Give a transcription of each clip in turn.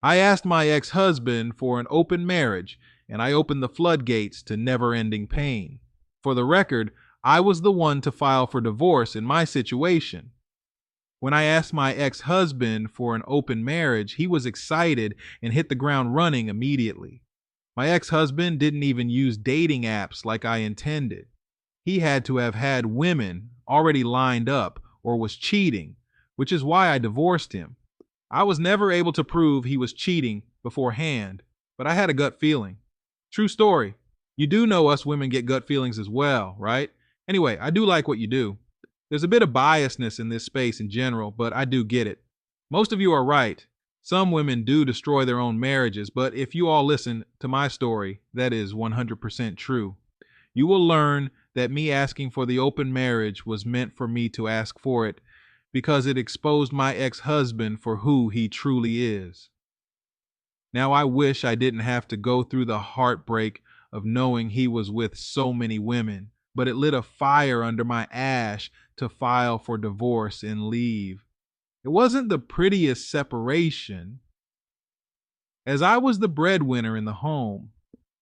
I asked my ex-husband for an open marriage, and I opened the floodgates to never-ending pain. For the record, I was the one to file for divorce in my situation. When I asked my ex-husband for an open marriage, he was excited and hit the ground running immediately. My ex-husband didn't even use dating apps like I intended. He had to have had women already lined up or was cheating, which is why I divorced him. I was never able to prove he was cheating beforehand, but I had a gut feeling. True story. You do know us women get gut feelings as well, right? Anyway, I do like what you do. There's a bit of biasness in this space in general, but I do get it. Most of you are right. Some women do destroy their own marriages, but if you all listen to my story, that is 100% true. You will learn that me asking for the open marriage was meant for me to ask for it because it exposed my ex-husband for who he truly is. Now I wish I didn't have to go through the heartbreak of knowing he was with so many women, but it lit a fire under my ash to file for divorce and leave. It wasn't the prettiest separation, as I was the breadwinner in the home.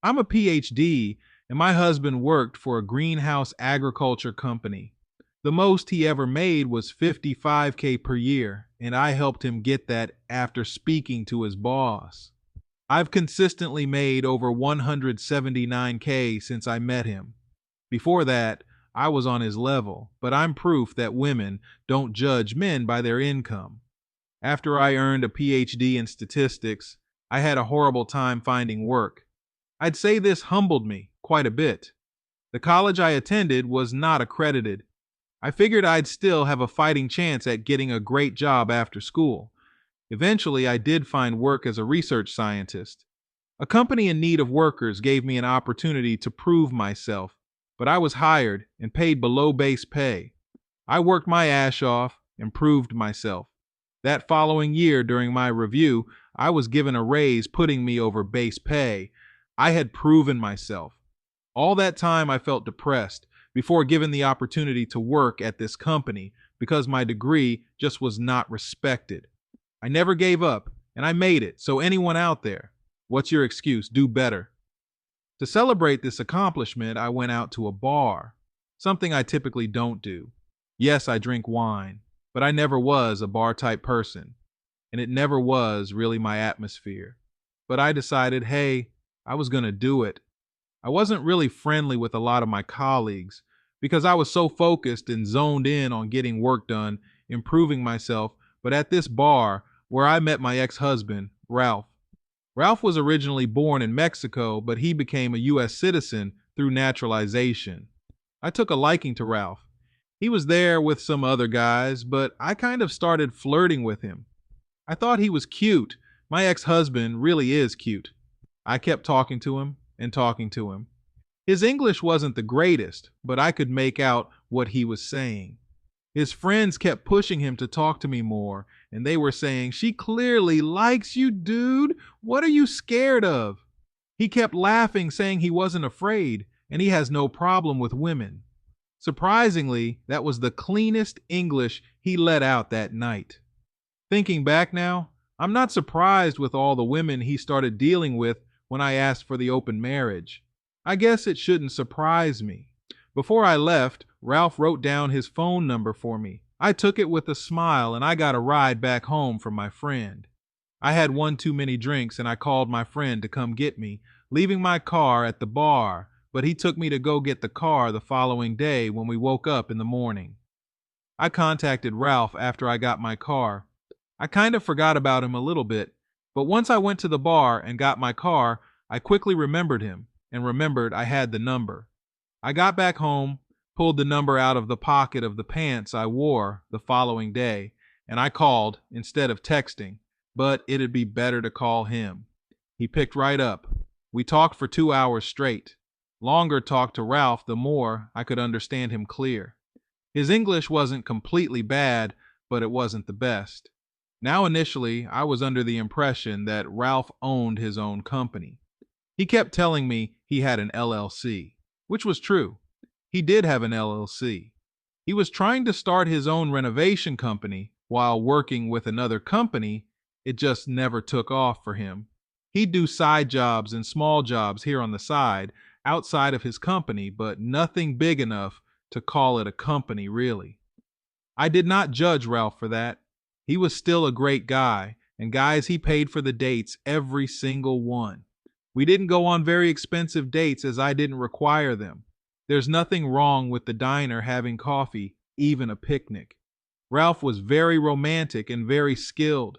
I'm a PhD, and my husband worked for a greenhouse agriculture company. The most he ever made was 55K per year, and I helped him get that after speaking to his boss. I've consistently made over 179K since I met him. Before that, I was on his level, but I'm proof that women don't judge men by their income. After I earned a PhD in statistics, I had a horrible time finding work. I'd say this humbled me quite a bit. The college I attended was not accredited. I figured I'd still have a fighting chance at getting a great job after school. Eventually, I did find work as a research scientist. A company in need of workers gave me an opportunity to prove myself, but I was hired and paid below base pay. I worked my ass off and proved myself. That following year, during my review, I was given a raise putting me over base pay. I had proven myself. All that time I felt depressed before given the opportunity to work at this company because my degree just was not respected. I never gave up, and I made it. So anyone out there, what's your excuse? Do better. To celebrate this accomplishment, I went out to a bar, something I typically don't do. Yes, I drink wine, but I never was a bar-type person, and it never was really my atmosphere. But I decided, hey, I was going to do it. I wasn't really friendly with a lot of my colleagues because I was so focused and zoned in on getting work done, improving myself, but at this bar where I met my ex-husband, Ralph. Ralph was originally born in Mexico, but he became a U.S. citizen through naturalization. I took a liking to Ralph. He was there with some other guys, but I kind of started flirting with him. I thought he was cute. My ex-husband really is cute. I kept talking to him and talking to him. His English wasn't the greatest, but I could make out what he was saying. His friends kept pushing him to talk to me more, and they were saying, "She clearly likes you, dude. What are you scared of?" He kept laughing, saying he wasn't afraid, and he has no problem with women. Surprisingly, that was the cleanest English he let out that night. Thinking back now, I'm not surprised with all the women he started dealing with when I asked for the open marriage. I guess it shouldn't surprise me. Before I left, Ralph wrote down his phone number for me. I took it with a smile and I got a ride back home from my friend. I had one too many drinks and I called my friend to come get me, leaving my car at the bar, but he took me to go get the car the following day when we woke up in the morning. I contacted Ralph after I got my car. I kind of forgot about him a little bit, but once I went to the bar and got my car, I quickly remembered him and remembered I had the number. I got back home, pulled the number out of the pocket of the pants I wore the following day, and I called instead of texting, but it'd be better to call him. He picked right up. We talked for 2 hours straight. Longer talk to Ralph, the more I could understand him clear. His English wasn't completely bad, but it wasn't the best. Now initially, I was under the impression that Ralph owned his own company. He kept telling me he had an LLC, which was true. He did have an LLC. He was trying to start his own renovation company while working with another company. It just never took off for him. He'd do side jobs and small jobs here on the side, outside of his company, but nothing big enough to call it a company, really. I did not judge Ralph for that. He was still a great guy, and guys, he paid for the dates, every single one. We didn't go on very expensive dates as I didn't require them. There's nothing wrong with the diner having coffee, even a picnic. Ralph was very romantic and very skilled.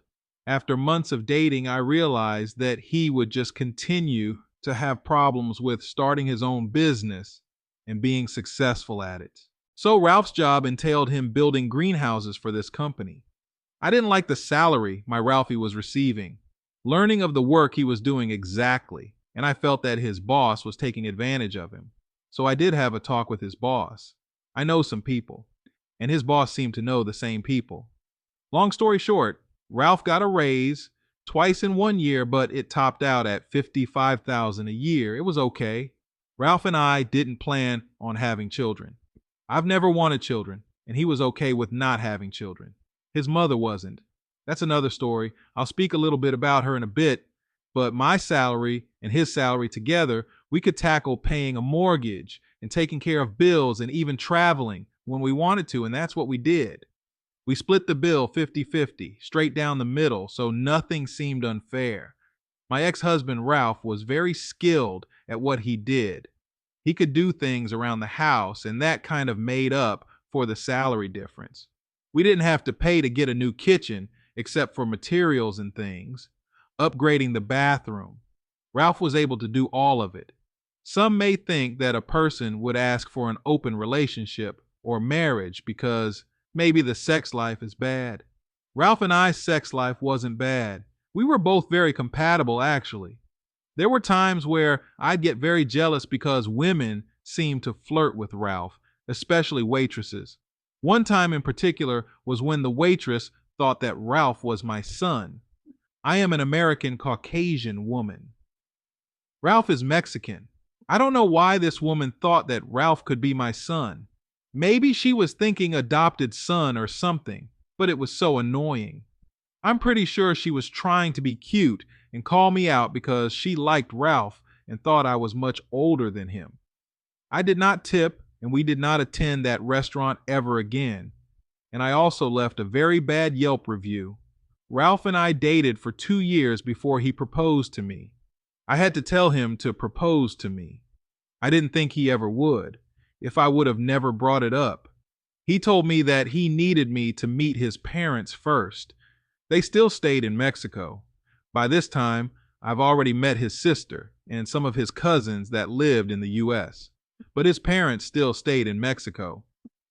After months of dating, I realized that he would just continue to have problems with starting his own business and being successful at it. So Ralph's job entailed him building greenhouses for this company. I didn't like the salary my Ralphie was receiving, learning of the work he was doing exactly, and I felt that his boss was taking advantage of him. So I did have a talk with his boss. I know some people, and his boss seemed to know the same people. Long story short, Ralph got a raise twice in 1 year, but it topped out at $55,000 a year. It was okay. Ralph and I didn't plan on having children. I've never wanted children, and he was okay with not having children. His mother wasn't. That's another story. I'll speak a little bit about her in a bit, but my salary and his salary together, we could tackle paying a mortgage and taking care of bills and even traveling when we wanted to, and that's what we did. We split the bill 50-50, straight down the middle, so nothing seemed unfair. My ex-husband Ralph was very skilled at what he did. He could do things around the house, and that kind of made up for the salary difference. We didn't have to pay to get a new kitchen, except for materials and things, upgrading the bathroom. Ralph was able to do all of it. Some may think that a person would ask for an open relationship or marriage because maybe the sex life is bad. Ralph and I's sex life wasn't bad. We were both very compatible, actually. There were times where I'd get very jealous because women seemed to flirt with Ralph, especially waitresses. One time in particular was when the waitress thought that Ralph was my son. I am an American Caucasian woman. Ralph is Mexican. I don't know why this woman thought that Ralph could be my son. Maybe she was thinking adopted son or something, but it was so annoying. I'm pretty sure she was trying to be cute and call me out because she liked Ralph and thought I was much older than him. I did not tip, and we did not attend that restaurant ever again. And I also left a very bad Yelp review. Ralph and I dated for 2 years before he proposed to me. I had to tell him to propose to me. I didn't think he ever would, if I would have never brought it up. He told me that he needed me to meet his parents first. They still stayed in Mexico. By this time, I've already met his sister and some of his cousins that lived in the U.S., but his parents still stayed in Mexico.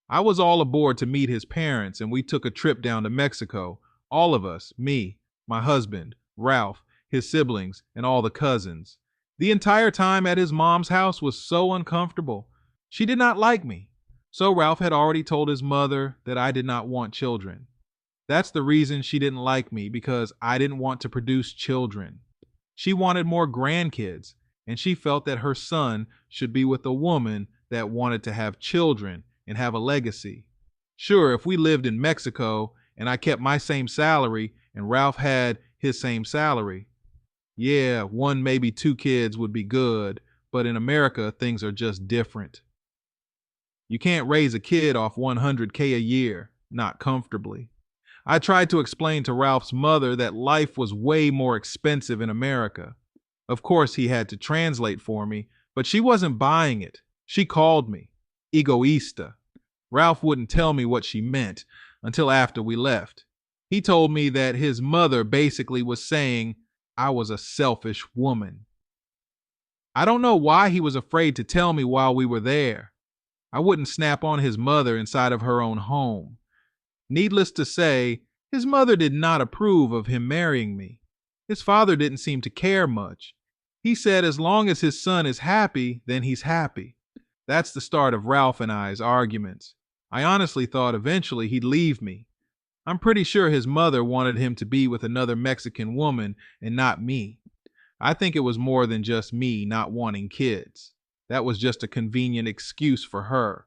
I was all aboard to meet his parents, and we took a trip down to Mexico. All of us, me, my husband, Ralph, his siblings, and all the cousins. The entire time at his mom's house was so uncomfortable. She did not like me. So Ralph had already told his mother that I did not want children. That's the reason she didn't like me, because I didn't want to produce children. She wanted more grandkids, and she felt that her son should be with a woman that wanted to have children and have a legacy. Sure, if we lived in Mexico and I kept my same salary and Ralph had his same salary, yeah, 1, maybe 2 kids would be good, but in America, things are just different. You can't raise a kid off $100K a year, not comfortably. I tried to explain to Ralph's mother that life was way more expensive in America. Of course, he had to translate for me, but she wasn't buying it. She called me egoísta. Ralph wouldn't tell me what she meant until after we left. He told me that his mother basically was saying I was a selfish woman. I don't know why he was afraid to tell me while we were there. I wouldn't snap on his mother inside of her own home. Needless to say, his mother did not approve of him marrying me. His father didn't seem to care much. He said as long as his son is happy, then he's happy. That's the start of Ralph and I's arguments. I honestly thought eventually he'd leave me. I'm pretty sure his mother wanted him to be with another Mexican woman and not me. I think it was more than just me not wanting kids. That was just a convenient excuse for her.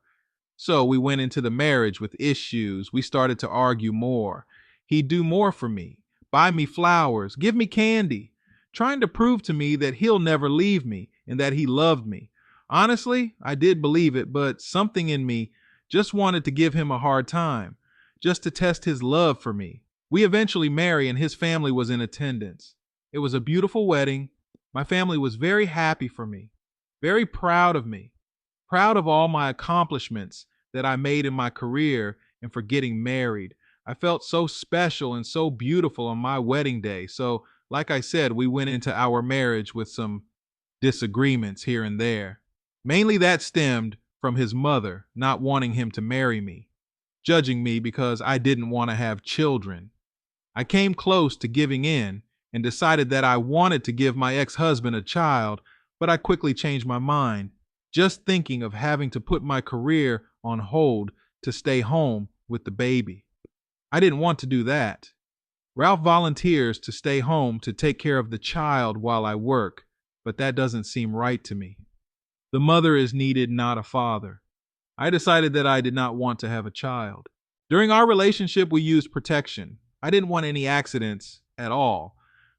So we went into the marriage with issues. We started to argue more. He'd do more for me, buy me flowers, give me candy, trying to prove to me that he'll never leave me and that he loved me. Honestly, I did believe it, but something in me just wanted to give him a hard time, just to test his love for me. We eventually married, and his family was in attendance. It was a beautiful wedding. My family was very happy for me, very proud of me, proud of all my accomplishments that I made in my career and for getting married. I felt so special and so beautiful on my wedding day. So, like I said, we went into our marriage with some disagreements here and there. Mainly that stemmed from his mother not wanting him to marry me, judging me because I didn't want to have children. I came close to giving in and decided that I wanted to give my ex-husband a child, but I quickly changed my mind, just thinking of having to put my career on hold to stay home with the baby. I didn't want to do that. Ralph volunteers to stay home to take care of the child while I work, but that doesn't seem right to me. The mother is needed, not a father. I decided that I did not want to have a child. During our relationship, we used protection. I didn't want any accidents at all.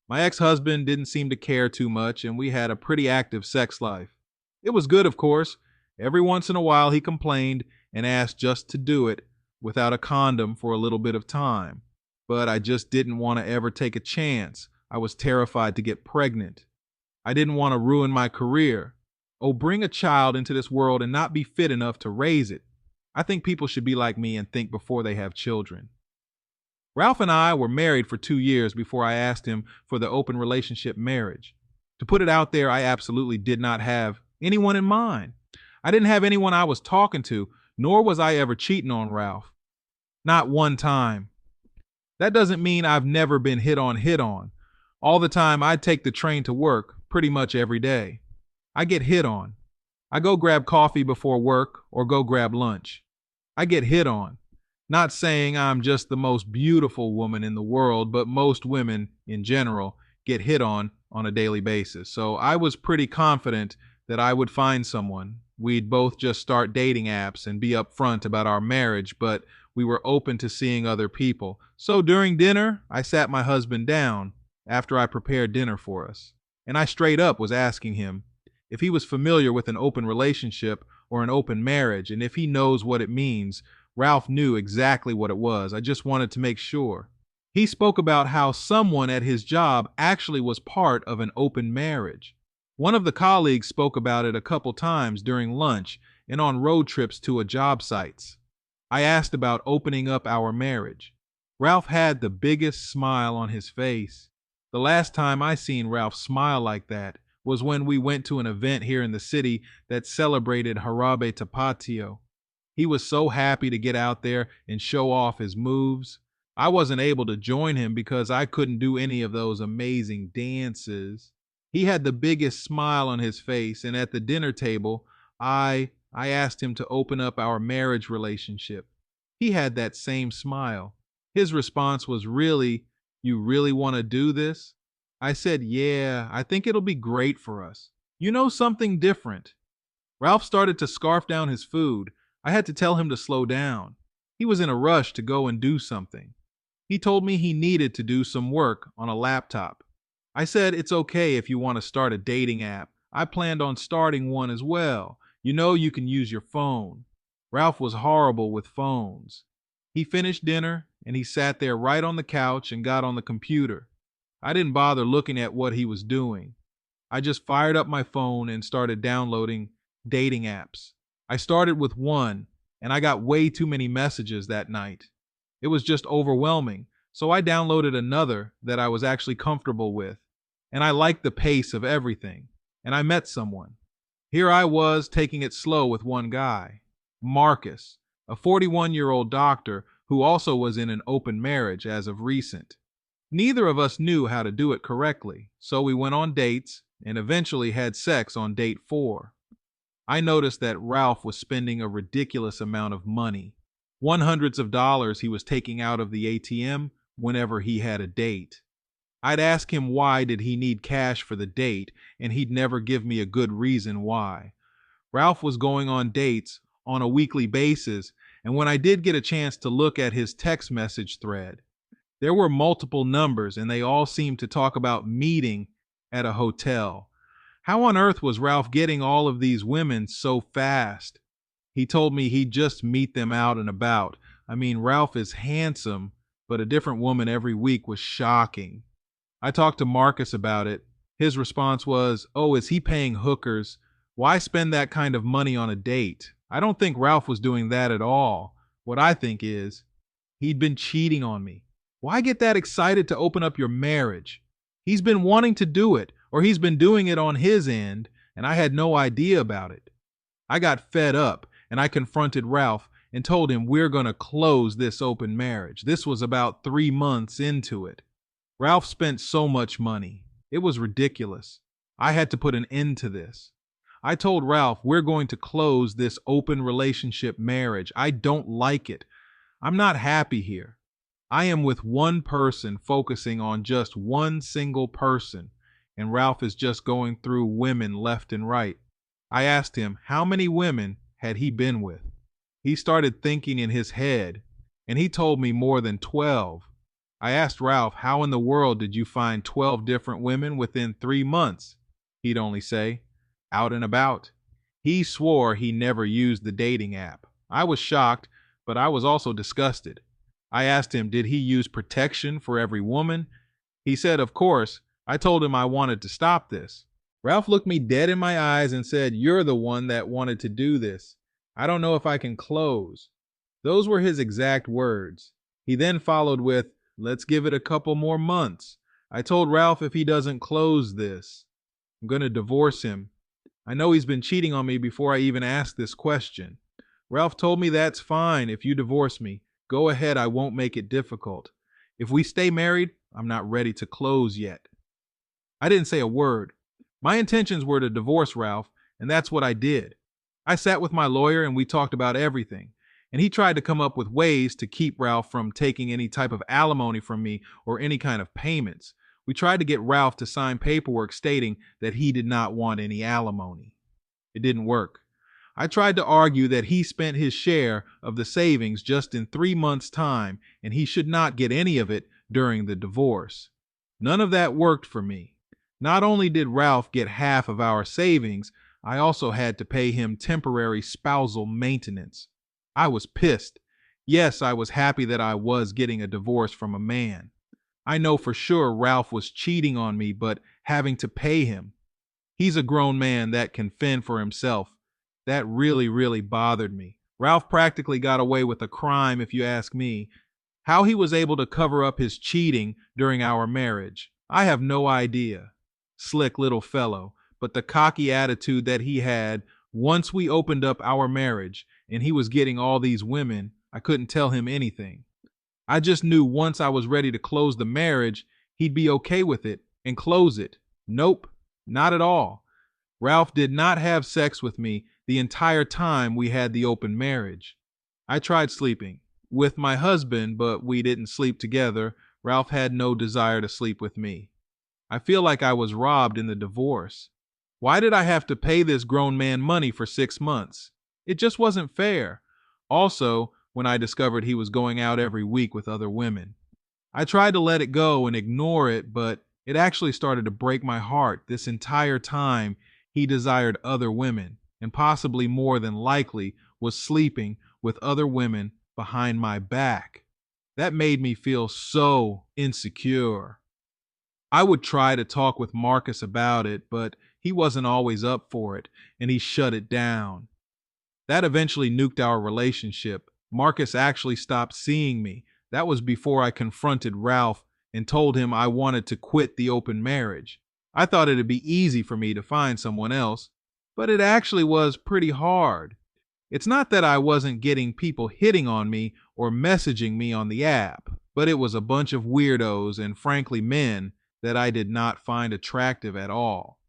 My ex-husband didn't seem to care too much, and we had a pretty active sex life. It was good, of course. Every once in a while, he complained and asked just to do it without a condom for a little bit of time. But I just didn't want to ever take a chance. I was terrified to get pregnant. I didn't want to ruin my career. Oh, bring a child into this world and not be fit enough to raise it. I think people should be like me and think before they have children. Ralph and I were married for 2 years before I asked him for the open relationship marriage. To put it out there, I absolutely did not have anyone in mind. I didn't have anyone I was talking to, nor was I ever cheating on Ralph. Not one time. That doesn't mean I've never been hit on. All the time I take the train to work, pretty much every day. I get hit on. I go grab coffee before work or go grab lunch. I get hit on. Not saying I'm just the most beautiful woman in the world, but most women in general get hit on a daily basis. So I was pretty confident that I would find someone. We'd both just start dating apps and be upfront about our marriage, but we were open to seeing other people. So during dinner, I sat my husband down after I prepared dinner for us, and I straight up was asking him if he was familiar with an open relationship or an open marriage, and if he knows what it means. Ralph knew exactly what it was. I just wanted to make sure. He spoke about how someone at his job actually was part of an open marriage. One of the colleagues spoke about it a couple times during lunch and on road trips to a job sites. I asked about opening up our marriage. Ralph had the biggest smile on his face. The last time I seen Ralph smile like that was when we went to an event here in the city that celebrated Jarabe Tapatio. He was so happy to get out there and show off his moves. I wasn't able to join him because I couldn't do any of those amazing dances. He had the biggest smile on his face, and at the dinner table, I asked him to open up our marriage relationship. He had that same smile. His response was, "Really? You really want to do this?" I said, "Yeah, I think it'll be great for us. You know, something different." Ralph started to scarf down his food. I had to tell him to slow down. He was in a rush to go and do something. He told me he needed to do some work on a laptop. I said, "It's okay if you want to start a dating app. I planned on starting one as well. You know, you can use your phone." Ralph was horrible with phones. He finished dinner and he sat there right on the couch and got on the computer. I didn't bother looking at what he was doing. I just fired up my phone and started downloading dating apps. I started with one, and I got way too many messages that night. It was just overwhelming, so I downloaded another that I was actually comfortable with, and I liked the pace of everything, and I met someone. Here I was taking it slow with one guy, Marcus, a 41-year-old doctor who also was in an open marriage as of recent. Neither of us knew how to do it correctly, so we went on dates and eventually had sex on date 4. I noticed that Ralph was spending a ridiculous amount of money. Hundreds of dollars he was taking out of the ATM whenever he had a date. I'd ask him why did he need cash for the date, and he'd never give me a good reason why. Ralph was going on dates on a weekly basis, and when I did get a chance to look at his text message thread, There were multiple numbers, and they all seemed to talk about meeting at a hotel. How on earth was Ralph getting all of these women so fast? He told me he'd just meet them out and about. I mean, Ralph is handsome, but a different woman every week was shocking. I talked to Marcus about it. His response was, "Oh, is he paying hookers? Why spend that kind of money on a date?" I don't think Ralph was doing that at all. What I think is, he'd been cheating on me. Why get that excited to open up your marriage? He's been wanting to do it, or he's been doing it on his end, and I had no idea about it. I got fed up, and I confronted Ralph and told him we're going to close this open marriage. This was about 3 months into it. Ralph spent so much money. It was ridiculous. I had to put an end to this. I told Ralph we're going to close this open relationship marriage. I don't like it. I'm not happy here. I am with one person focusing on just one single person, and Ralph is just going through women left and right. I asked him how many women had he been with. He started thinking in his head, and he told me more than 12. I asked Ralph, how in the world did you find 12 different women within 3 months? He'd only say, out and about. He swore he never used the dating app. I was shocked, but I was also disgusted. I asked him, did he use protection for every woman? He said, of course. I told him I wanted to stop this. Ralph looked me dead in my eyes and said, you're the one that wanted to do this. I don't know if I can close. Those were his exact words. He then followed with, let's give it a couple more months. I told Ralph if he doesn't close this, I'm going to divorce him. I know he's been cheating on me before I even asked this question. Ralph told me that's fine if you divorce me. Go ahead, I won't make it difficult. If we stay married, I'm not ready to close yet. I didn't say a word. My intentions were to divorce Ralph, and that's what I did. I sat with my lawyer and we talked about everything, and he tried to come up with ways to keep Ralph from taking any type of alimony from me or any kind of payments. We tried to get Ralph to sign paperwork stating that he did not want any alimony. It didn't work. I tried to argue that he spent his share of the savings just in 3 months' time, and he should not get any of it during the divorce. None of that worked for me. Not only did Ralph get half of our savings, I also had to pay him temporary spousal maintenance. I was pissed. Yes, I was happy that I was getting a divorce from a man. I know for sure Ralph was cheating on me, but having to pay him. He's a grown man that can fend for himself. That really bothered me. Ralph practically got away with a crime, if you ask me. How he was able to cover up his cheating during our marriage, I have no idea. Slick little fellow, but the cocky attitude that he had once we opened up our marriage and he was getting all these women, I couldn't tell him anything. I just knew once I was ready to close the marriage, he'd be okay with it and close it. Nope, not at all. Ralph did not have sex with me the entire time we had the open marriage. I tried sleeping with my husband, but we didn't sleep together. Ralph had no desire to sleep with me. I feel like I was robbed in the divorce. Why did I have to pay this grown man money for 6 months? It just wasn't fair. Also, when I discovered he was going out every week with other women, I tried to let it go and ignore it, but it actually started to break my heart. This entire time, he desired other women, and possibly more than likely was sleeping with other women behind my back. That made me feel so insecure. I would try to talk with Marcus about it, but he wasn't always up for it, and he shut it down. That eventually nuked our relationship. Marcus actually stopped seeing me. That was before I confronted Ralph and told him I wanted to quit the open marriage. I thought it'd be easy for me to find someone else, but it actually was pretty hard. It's not that I wasn't getting people hitting on me or messaging me on the app, but it was a bunch of weirdos and frankly men that I did not find attractive at all.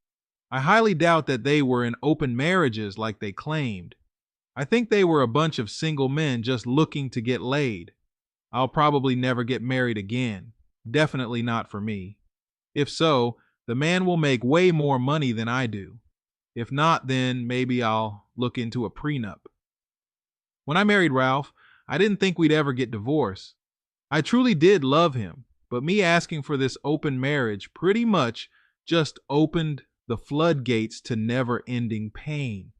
I highly doubt that they were in open marriages like they claimed. I think they were a bunch of single men just looking to get laid. I'll probably never get married again. Definitely not for me. If so, the man will make way more money than I do. If not, then maybe I'll look into a prenup. When I married Ralph, I didn't think we'd ever get divorced. I truly did love him, but me asking for this open marriage pretty much just opened the floodgates to never ending pain.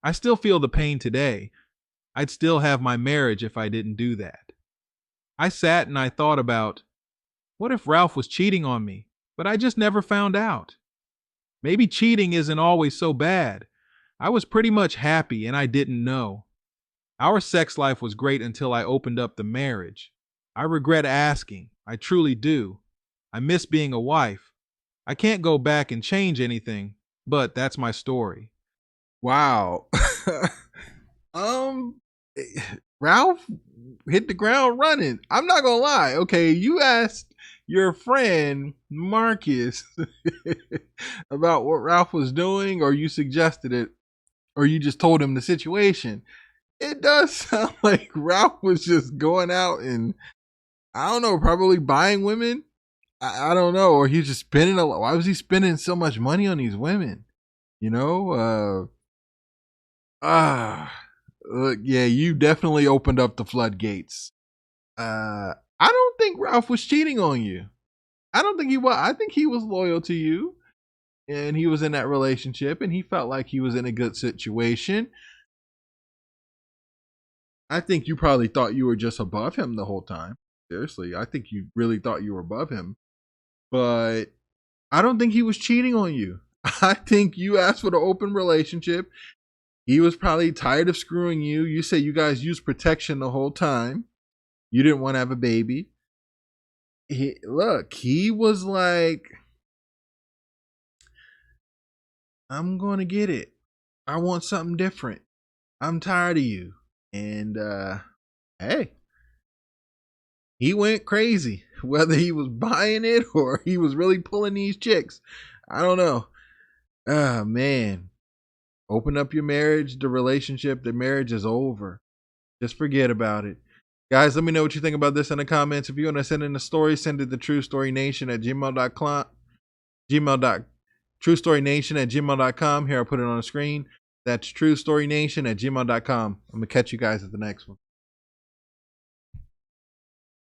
I still feel the pain today. I'd still have my marriage if I didn't do that. I sat and I thought about, what if Ralph was cheating on me, but I just never found out? Maybe cheating isn't always so bad. I was pretty much happy and I didn't know. Our sex life was great until I opened up the marriage. I regret asking. I truly do. I miss being a wife. I can't go back and change anything, but that's my story. Wow. um, Ralph hit the ground running. I'm not gonna lie. Okay, you asked your friend Marcus about what Ralph was doing, or you suggested it, or you just told him the situation. It does sound like Ralph was just going out and I don't know, probably buying women. I don't know, or he's just spending a lot. Why was he spending so much money on these women? You know, look, yeah, you definitely opened up the floodgates. I don't think Ralph was cheating on you. I don't think he was. I think he was loyal to you, and he was in that relationship, and he felt like he was in a good situation. I think you probably thought you were just above him the whole time. Seriously, I think you really thought you were above him, but I don't think he was cheating on you. I think you asked for the open relationship. He was probably tired of screwing you. You say you guys used protection the whole time. You didn't want to have a baby. He was like, I'm going to get it. I want something different. I'm tired of you. And hey, he went crazy. Whether he was buying it or he was really pulling these chicks, I don't know. Ah, man. Open up your marriage, the relationship, the marriage is over. Just forget about it. Guys, let me know what you think about this in the comments. If you want to send in a story, send it to truestorynation@gmail.com. Truestorynation@gmail.com. Here, I'll put it on the screen. That's truestorynation@gmail.com. I'm going to catch you guys at the next one.